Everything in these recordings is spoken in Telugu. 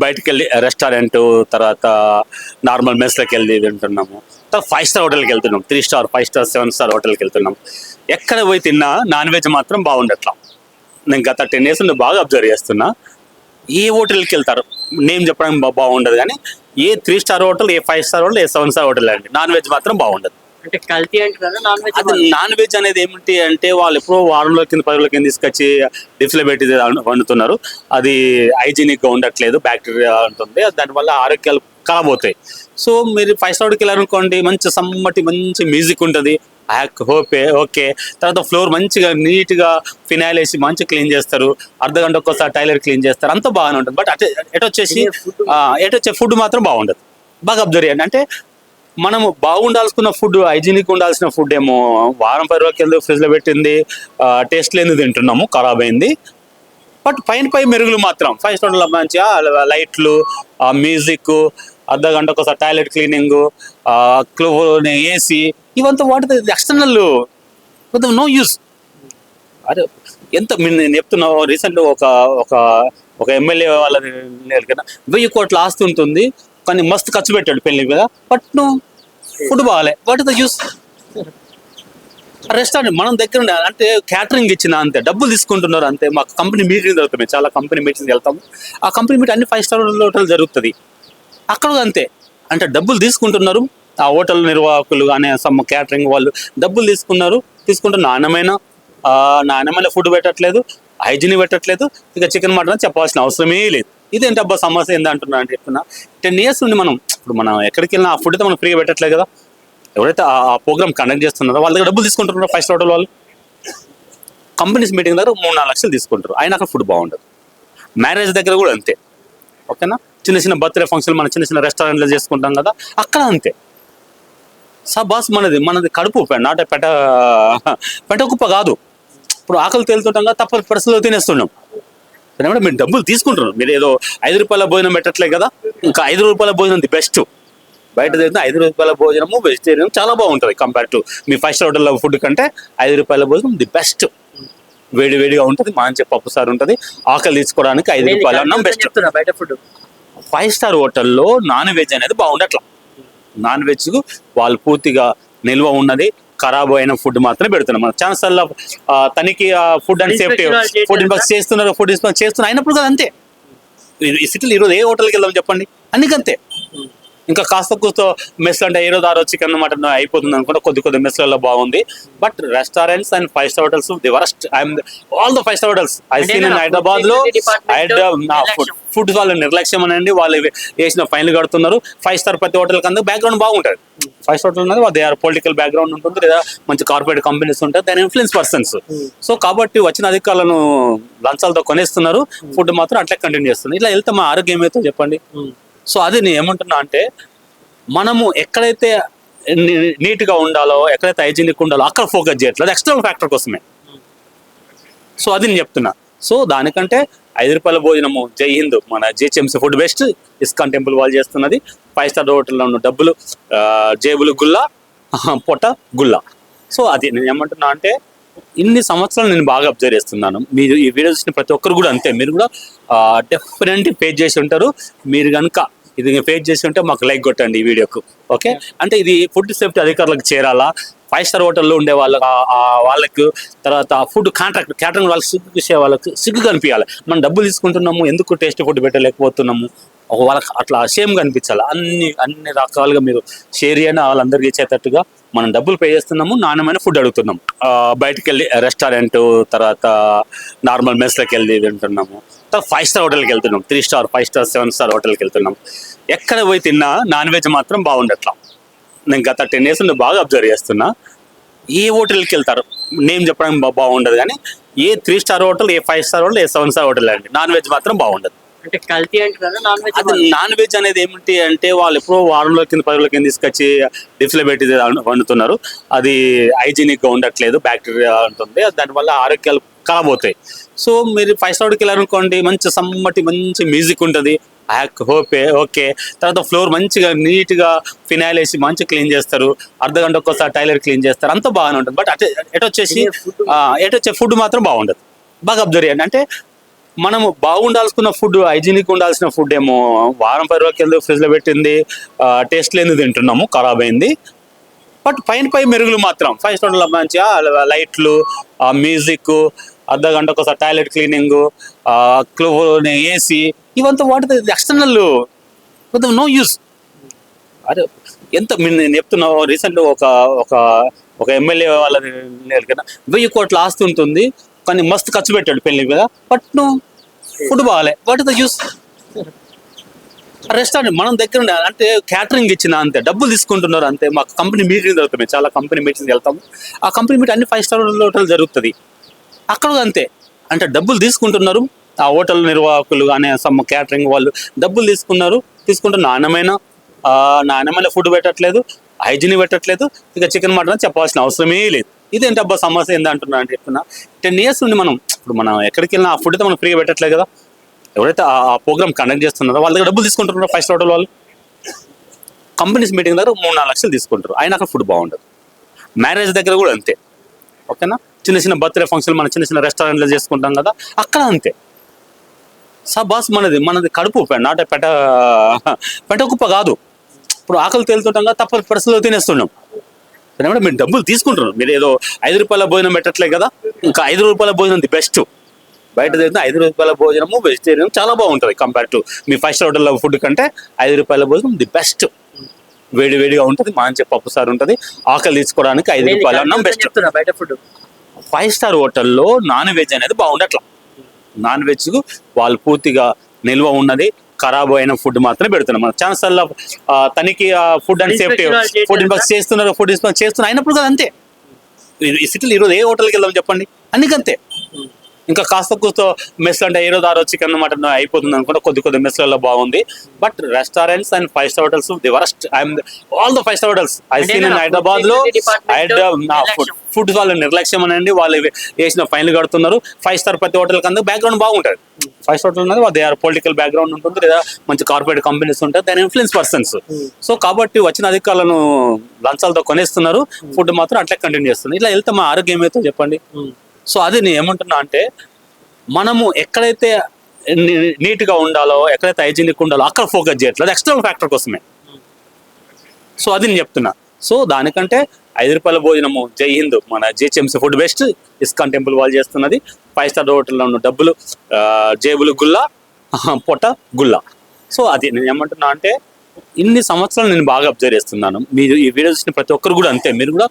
బయటికి వెళ్ళి రెస్టారెంట్, తర్వాత నార్మల్ మెస్లోకి వెళ్ళి తింటున్నాము. తర్వాత 5 స్టార్ హోటల్కి వెళ్తున్నాం, 3 స్టార్ 5 స్టార్ 7 స్టార్ హోటల్కి వెళ్తున్నాం. ఎక్కడ పోయి తిన్నా నాన్ వెజ్ మాత్రం బాగుండట్లా. నేను గత 10 years నుండి బాగా అబ్జర్వ్ చేస్తున్నా. ఏ హోటల్కి వెళ్తారు నేమ్ చెప్పడానికి బాగుండదు, కానీ ఏ 3 స్టార్ హోటల్, ఏ 5 స్టార్ హోటల్, ఏ 7 స్టార్ హోటల్ అండి నాన్ వెజ్ మాత్రం బాగుండదు. అంటే కల్తీ అంటారా నాన్ వెజ్? అది నాన్ వెజ్ అనేది ఏమిటి అంటే వాళ్ళు ఎప్పుడో వారంలో కింద 10 రోజుల కింద తీసుకొచ్చి డిఫ్లో పెట్టి వండుతున్నారు. అది హైజీనిక్ గా ఉండట్లేదు, బ్యాక్టీరియా ఉంటుంది, దానివల్ల ఆరోగ్యాలు ఖరాబ్ అవుతాయి. సో మీరు 5 స్టార్ హోటల్కి వెళ్ళారనుకోండి, మంచి సమ్మటి మంచి మ్యూజిక్ ఉంటుంది, ఓకే. తర్వాత ఫ్లోర్ మంచిగా నీట్గా ఫినాయిల్ వేసి మంచిగా క్లీన్ చేస్తారు, అర్ధగంట ఒక్కోసారి టైలర్ క్లీన్ చేస్తారు, అంతా బాగానే ఉంటుంది. బట్ ఎటొచ్చే ఫుడ్ మాత్రం బాగుండదు. బాగా అబ్జర్వ్ చేయండి. అంటే మనము బాగుండాల్సిన ఫుడ్, హైజీనిక్ ఉండాల్సిన ఫుడ్ ఏమో వారం 10 రోజులకి వెళ్ళి ఫ్రిడ్జ్లో పెట్టింది, టేస్ట్ లేని తింటున్నాము, ఖరాబ్ అయింది. బట్ పై మెరుగులు మాత్రం 5 స్టార్లో మంచిగా లైట్లు, మ్యూజిక్, అర్ధగంట ఒకసారి టాయిలెట్ క్లీనింగ్, ఏసీ, ఇవంతా వాటి ఎక్స్టర్నల్ నో యూస్. అరే ఎంత నేను చెప్తున్నా, రీసెంట్గా ఒక ఎమ్మెల్యే వాళ్ళ కదా 1000 కోట్ల ఆస్తి ఉంటుంది, కానీ మస్తు ఖర్చు పెట్టాడు పెళ్లి మీద, బట్ ఫుడ్ బాగాలే. What is the use? Restaurant మనం దగ్గర అంటే క్యాటరింగ్ ఇచ్చిన అంతే, డబ్బులు తీసుకుంటున్నారు అంతే. మాకు కంపెనీ మీటింగ్ జరుగుతుంది, చాలా కంపెనీ మీటింగ్ వెళ్తాము. ఆ కంపెనీ మీటింగ్ అన్ని 5 స్టార్ హోటల్ జరుగుతుంది, అక్కడ అంతే. అంటే డబ్బులు తీసుకుంటున్నారు ఆ హోటల్ నిర్వాహకులు అనే సమ్ క్యాటరింగ్ వాళ్ళు, డబ్బులు తీసుకుంటూ నాణ్యమైన ఫుడ్ పెట్టట్లేదు, హైజీనిక్ పెట్టట్లేదు. ఇక చికెన్ మటన్ చెప్పాల్సిన అవసరమే లేదు. ఇదేంటి అబ్బా సమస్య ఏంటంటున్నా అంటే చెప్తున్నా, 10 years నుండి మనం ఎక్కడికి వెళ్ళినా ఆ ఫుడ్ అయితే మనం ఫ్రీగా పెట్టట్లేదు కదా. ఎవరైతే ఆ ప్రోగ్రామ్ కండక్ట్ చేస్తున్నారో వాళ్ళ దగ్గర డబ్బులు తీసుకుంటున్నారో 5 స్టార్ హోటల్ వాళ్ళు. కంపెనీస్ మీటింగ్ దగ్గర 3-4 లక్షలు తీసుకుంటారు, అయినా అక్కడ ఫుడ్ బాగుండదు. మ్యారేజ్ దగ్గర కూడా అంతే, ఓకేనా. చిన్న బర్త్డే ఫంక్షన్ మనం చిన్న రెస్టారెంట్లో చేసుకుంటాం కదా, అక్కడ అంతే. బాస్ మనది కడుపు నాట పెట్ట కుప్ప కాదు. ఇప్పుడు ఆకలి తేలుతుంటాం కదా, తప్పని పరిస్థితుల్లో తినేస్తున్నాం. మీరు డబ్బులు తీసుకుంటున్నారు, మీరు ఏదో 5 రూపాయల భోజనం పెట్టట్లేదు కదా. ఇంకా 5 రూపాయల భోజనం ది బెస్ట్. బయట తింటే 5 రూపాయల భోజనము వెజిటేరియన్ చాలా బాగుంటుంది కంపేర్ టు మీ 5 స్టార్ హోటల్లో ఫుడ్ కంటే 5 రూపాయల భోజనం ది బెస్ట్. వేడిగా ఉంటుంది, మంచి పప్పుసారి ఉంటుంది, ఆకలి తీసుకోవడానికి 5 రూపాయలు అన్నం బెస్ట్. బయట ఫుడ్ 5 స్టార్ హోటల్లో నాన్ వెజ్ అనేది బాగుండట్లా. నాన్ వెజ్ వాళ్ళు పూర్తిగా నిల్వ ఉన్నది, ఖరాబ్ అయిన ఫుడ్ మాత్రమే పెడుతున్నాం. మన ఛాన్సల్లో తనిఖీ food and safety food inspect చేస్తున్నారు అయినప్పుడు కదా అంతే. ఈ సిటీలో ఈరోజు ఏ హోటల్కి వెళ్దాం చెప్పండి, అన్నికంతే. ఇంకా కాస్త కూస్తో మెస్లు అంటే ఏ రోజు ఆ రోజు చికెన్ మటన్ అయిపోతుంది అనుకుంటే కొద్ది మెస్లలో బాగుంది. But restaurants and 5 star hotels the worst. All the 5 star hotels I seen in Hyderabad లో. ఫుడ్ వాళ్ళ నిర్లక్ష్యం అనండి, వాళ్ళు వేసిన ఫైన్లు కడుతున్నారు. 5 స్టార్ ప్రతి హోటల్ కింద బ్యాక్గ్రౌండ్ బాగుంటుంది. 5 స్టార్ హోటల్ అనేది దే ఆర్ పొలిటికల్ బ్యాక్గ్రౌండ్ ఉంటుంది, లేదా మంచి కార్పొరేట్ కంపెనీస్ ఉంటాయి, దాని ఇన్ఫ్లుయెన్స్ పర్సన్స్. సో కాబట్టి వచ్చిన అధికారులను లంచాలతో కొనేస్తున్నారు, ఫుడ్ మాత్రం అట్లా కంటిన్యూ చేస్తున్నారు. ఇట్లా వెళ్తే మా ఆరోగ్యం ఏమైతే చెప్పండి. సో అది నేను ఏమంటున్నా అంటే, మనము ఎక్కడైతే నీట్గా ఉండాలో, ఎక్కడైతే హైజీనిక్ ఉండాలో అక్కడ ఫోకస్ చేయట్లేదు, ఎక్స్టర్నల్ ఫ్యాక్టర్ కోసమే. సో అది నేను చెప్తున్నా. సో దానికంటే 5 రూపాయల భోజనము జై హింద్, మన GHMC food best. ISKCON temple వాళ్ళు చేస్తున్నది. 5 స్టార్ హోటల్లో ఉన్న డబ్బులు జేబులు గుల్లా, పొట్ట గుల్లా. సో అది నేను ఏమంటున్నా అంటే, ఇన్ని సంవత్సరాలు నేను బాగా అబ్జర్వ్ చేస్తున్నాను. మీరు ఈ వీడియో చూసిన ప్రతి ఒక్కరు కూడా అంతే, మీరు కూడా డెఫినెట్లీ ఫేస్ చేసి ఉంటారు. మీరు కనుక ఇది ఫేస్ చేసి ఉంటే మాకు లైక్ కొట్టండి ఈ వీడియోకు, ఓకే. అంటే ఇది ఫుడ్ సేఫ్టీ అధికారులకు చేరాలా, 5 స్టార్ హోటల్లో ఉండే వాళ్ళకు, తర్వాత ఫుడ్ క్యాటరింగ్ వాళ్ళకి సిగ్గు కనిపించాలి. మనం డబ్బులు తీసుకుంటున్నాము, ఎందుకు టేస్ట్ ఫుడ్ పెట్టలేకపోతున్నాము, వాళ్ళకి అట్లా షేమ్ కనిపించాలి. అన్ని రకాలుగా మీరు షేర్ చేయండి, వాళ్ళందరికీ ఇచ్చేటట్టుగా. మనం డబ్బులు పే చేస్తున్నాము, నాణ్యమైన ఫుడ్ అడుగుతున్నాం. బయటికి వెళ్ళి రెస్టారెంట్, తర్వాత నార్మల్ మెస్లోకి వెళ్ళి తింటున్నాము. తర్వాత 5 స్టార్ హోటల్కి వెళ్తున్నాం, 3 స్టార్ 5 స్టార్ 7 స్టార్ హోటల్కి వెళ్తున్నాం. ఎక్కడ పోయి తిన్నా నాన్ వెజ్ మాత్రం బాగుండట్లా. నేను గత 10 years నుండి బాగా అబ్జర్వ్ చేస్తున్నా. ఏ హోటల్కి వెళ్తారు నేమ్ చెప్పడానికి బాగుండదు, కానీ ఏ 3 స్టార్ హోటల్, ఏ 5 స్టార్ హోటల్, ఏ 7 స్టార్ హోటల్ అండి నాన్ వెజ్ మాత్రం బాగుండదు. అంటే కల్తీ అంటారా నాన్ వెజ్? అది నాన్ వెజ్ అనేది ఏమిటి అంటే వాళ్ళు ఎప్పుడో వారంలో కింద 10 రోజుల కింద తీసుకొచ్చి డిఫ్లో పెట్టి వండుతున్నారు, అది హైజీనిక్ గా ఉండట్లేదు, బ్యాక్టీరియా ఉంటుంది, దానివల్ల ఆరోగ్యాలు ఖరాబ్ అవుతాయి. సో మీరు 5 స్టార్ హోటల్కి వెళ్ళారనుకోండి, మంచి సమ్మటి మంచి మ్యూజిక్ ఉంటుంది, ఓకే. తర్వాత ఫ్లోర్ మంచిగా నీట్గా ఫినాయిల్ వేసి మంచిగా క్లీన్ చేస్తారు, అర్ధగంట ఒక్కోసారి టైలర్ క్లీన్ చేస్తారు, అంతా బాగానే ఉంటుంది. బట్ ఎటొచ్చే ఫుడ్ మాత్రం బాగుండదు. బాగా అబ్జర్వ్ చేయండి. అంటే మనము బాగుండాల్సిన ఫుడ్, హైజీనిక్ ఉండాల్సిన ఫుడ్ ఏమో వారం 10 రోజులకి ఫ్రిడ్జ్ లో పెట్టింది, టేస్ట్ లేని తింటున్నాము, ఖరాబ్ అయింది. బట్ పై మెరుగులు మాత్రం 5 స్టార్ల మంచిగా లైట్లు, మ్యూజిక్, అర్ధగంట ఒకసారి టాయిలెట్ క్లీనింగ్, ఏసీ, ఇవంతా వాటి ఎక్స్టర్నల్ నో యూస్. అరే ఎంత నేను చెప్తున్నా, రీసెంట్ ఒక ఒక ఒక ఎమ్మెల్యే వాళ్ళది లేదు కదా, 1000 కోట్ల ఆస్తి ఉంటుంది కానీ మస్తు ఖర్చు పెట్టాడు పెళ్లి మీద, బట్ ఫుడ్ బాగాలే. What is the use? Restaurant మనం దగ్గర ఉండే అంటే క్యాటరింగ్ ఇచ్చిన అంతే, డబ్బులు తీసుకుంటున్నారు అంతే. మాకు కంపెనీ మీటింగ్ జరుగుతుంది, చాలా కంపెనీ మీటింగ్ వెళ్తాము. ఆ కంపెనీ మీటింగ్ అన్ని 5 స్టార్ హోటల్ జరుగుతుంది, అక్కడ కూడా అంతే. అంటే డబ్బులు తీసుకుంటున్నారు ఆ హోటల్ నిర్వాహకులు కానీ సమ్ క్యాటరింగ్ వాళ్ళు, డబ్బులు తీసుకుంటూ నాణ్యమైన ఫుడ్ పెట్టట్లేదు, హైజీన్ పెట్టట్లేదు. ఇక చికెన్ మటన్ చెప్పాల్సిన అవసరమే లేదు. ఇదేంటి అబ్బా సమస్య ఏంటంటున్నా అంటే చెప్తున్నా, 10 years నుండి మనం ఎక్కడికి వెళ్ళినా ఆ ఫుడ్ అయితే మనం ఫ్రీగా పెట్టట్లేదు కదా. ఎవరైతే ఆ ప్రోగ్రామ్ కండక్ట్ చేస్తున్నారో వాళ్ళ దగ్గర డబ్బులు తీసుకుంటున్నారు 5 స్టార్ హోటల్ వాళ్ళు. కంపెనీస్ మీటింగ్ దగ్గర 3-4 లక్షలు తీసుకుంటారు, అయినా అక్కడ ఫుడ్ బాగుండదు. మ్యారేజ్ దగ్గర కూడా అంతే, ఓకేనా. చిన్న బర్త్డే ఫంక్షన్ మనం చిన్న రెస్టారెంట్లో చేసుకుంటాం కదా, అక్కడ అంతే. బాస్ మనది కడుపు నాట పెట్ట కుప్ప కాదు. ఇప్పుడు ఆకలి తేలుతుంటాం కదా, తప్పని పరిస్థితుల్లో తినేస్తున్నాం. ఏమంటే మీరు డబ్బులు తీసుకుంటున్నారు, మీరు ఏదో 5 రూపాయల భోజనం పెట్టట్లేదు కదా. ఇంకా 5 రూపాయల భోజనం ది బెస్ట్. బయట తింటే 5 రూపాయల భోజనము వెజిటేరియన్ చాలా బాగుంటుంది compare to me 5 star hotel food కంటే. 5 రూపాయల భోజనం ది బెస్ట్, వేడిగా ఉంటుంది, మంచి పప్పుసారి ఉంటుంది. ఆకలి తీసుకోవడానికి 5 రూపాయలు అన్నం బెస్ట్. బయట ఫుడ్ 5 స్టార్ హోటల్లో నాన్ వెజ్ అనేది బాగుండట్లా. నాన్ వెజ్ వాళ్ళు పూర్తిగా నిల్వ ఉన్నది, ఖరాబ్ అయిన ఫుడ్ మాత్రమే పెడుతున్నాం. మన ఛాన్సల్లో తనిఖీ food and safety food inspection చేస్తున్నారు అయినప్పుడు కదా అంతే. ఈ సిటీలో ఈరోజు ఏ హోటల్కి వెళ్దాం చెప్పండి, అన్నికంతే. ఇంకా కాస్త కూస్తో మెస్లు అంటే ఏ రోజు ఆ రోజు చికెన్ మటన్ అయిపోతుంది అనుకుంటే కొద్ది మెస్లలో బాగుంది. But restaurants and 5 star hotels the worst. All the 5 star hotels I seen in Hyderabad లో. ఫుడ్ వాళ్ళ నిర్లక్ష్యం అనండి, వాళ్ళు వేసిన ఫైన్లు కడుతున్నారు. 5 స్టార్ ప్రతి హోటల్ కింద బ్యాక్గ్రౌండ్ బాగుంటుంది. 5 స్టార్ హోటల్ అనేది దే ఆర్ పొలిటికల్ బ్యాక్గ్రౌండ్ ఉంటుంది, లేదా మంచి కార్పొరేట్ కంపెనీస్ ఉంటాయి, దాని ఇన్ఫ్లుయెన్స్ పర్సన్స్. సో కాబట్టి వచ్చిన అధికారులను లంచాలతో కొనేస్తున్నారు, ఫుడ్ మాత్రం అట్లా కంటిన్యూ చేస్తున్నారు. ఇట్లా వెళ్తే మా ఆరోగ్యం ఏమైతే చెప్పండి. సో అది నేను ఏమంటున్నా అంటే, మనము ఎక్కడైతే నీట్గా ఉండాలో, ఎక్కడైతే హైజీనిక్ ఉండాలో అక్కడ ఫోకస్ చేయట్లేదు, ఎక్స్టర్నల్ ఫ్యాక్టర్ కోసమే. సో అది నేను చెప్తున్నా. సో దానికంటే 5 రూపాయల భోజనము జై హింద్, మన GHMC food best, ISKCON temple వాళ్ళు చేస్తున్నది. 5 స్టార్ హోటల్లో ఉన్న డబ్బులు జేబులు గుల్లా, పొట్ట గుల్లా. సో అది నేను ఏమంటున్నా అంటే, ఇన్ని సంవత్సరాలు నేను బాగా అబ్జర్వ్ చేస్తున్నాను. మీరు ఈ వీడియో చూసిన ప్రతి ఒక్కరు కూడా అంతే, మీరు కూడా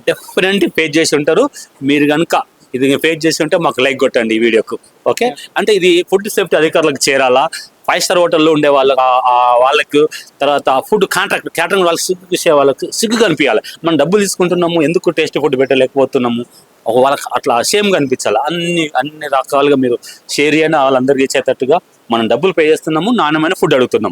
డెఫినెట్లీ ఫేస్ చేసి ఉంటారు. మీరు కనుక ఇది ఫేస్ చేసి ఉంటే మాకు లైక్ కొట్టండి ఈ వీడియోకు, ఓకే. అంటే ఇది ఫుడ్ సేఫ్టీ అధికారులకు చేరాలా, 5 స్టార్ హోటల్లో ఉండే వాళ్ళకు, తర్వాత ఫుడ్ క్యాటరింగ్ వాళ్ళకి సిగ్గు కనిపించాలి. మనం డబ్బులు తీసుకుంటున్నాము, ఎందుకు టేస్ట్ ఫుడ్ పెట్టలేకపోతున్నాము, వాళ్ళకి అట్లా షేమ్ కనిపించాలి. అన్ని రకాలుగా మీరు షేర్ చేయండి, వాళ్ళందరికీ ఇచ్చేటట్టుగా. మనం డబ్బులు పే చేస్తున్నాము, నాణ్యమైన ఫుడ్ అడుగుతున్నాం.